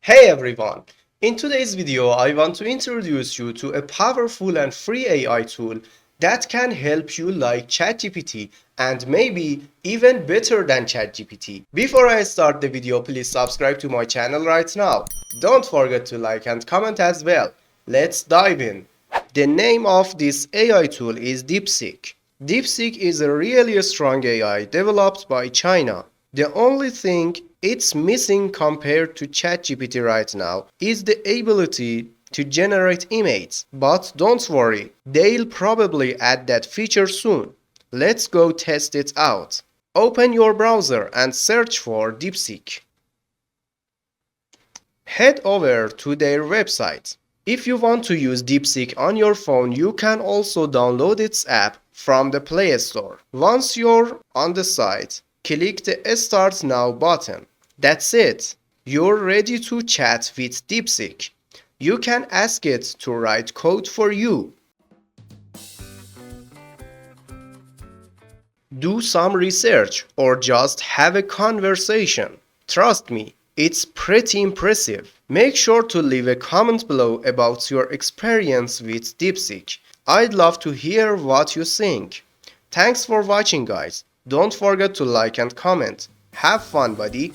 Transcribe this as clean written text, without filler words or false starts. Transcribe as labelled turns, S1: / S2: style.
S1: Hey everyone! In today's video, I want to introduce you to a powerful and free AI tool that can help you like ChatGPT and maybe even better than ChatGPT. Before I start the video, please subscribe to my channel right now. Don't forget to like and comment as well. Let's dive in. The name of this AI tool is Deepseek. Deepseek is a really strong AI developed by China. The only thing it's missing compared to ChatGPT right now is the ability to generate images. But don't worry, they'll probably add that feature soon. Let's go test it out. Open your browser and search for Deepseek. Head over to their website. If you want to use Deepseek on your phone, you can also download its app from the Play Store. Once you're on the site, click the Start Now button. That's it. You're ready to chat with Deepseek. You can ask it to write code for you. Do some research or just have a conversation. Trust me, it's pretty impressive. Make sure to leave a comment below about your experience with Deepseek. I'd love to hear what you think. Thanks for watching, guys. Don't forget to like and comment. Have fun, buddy.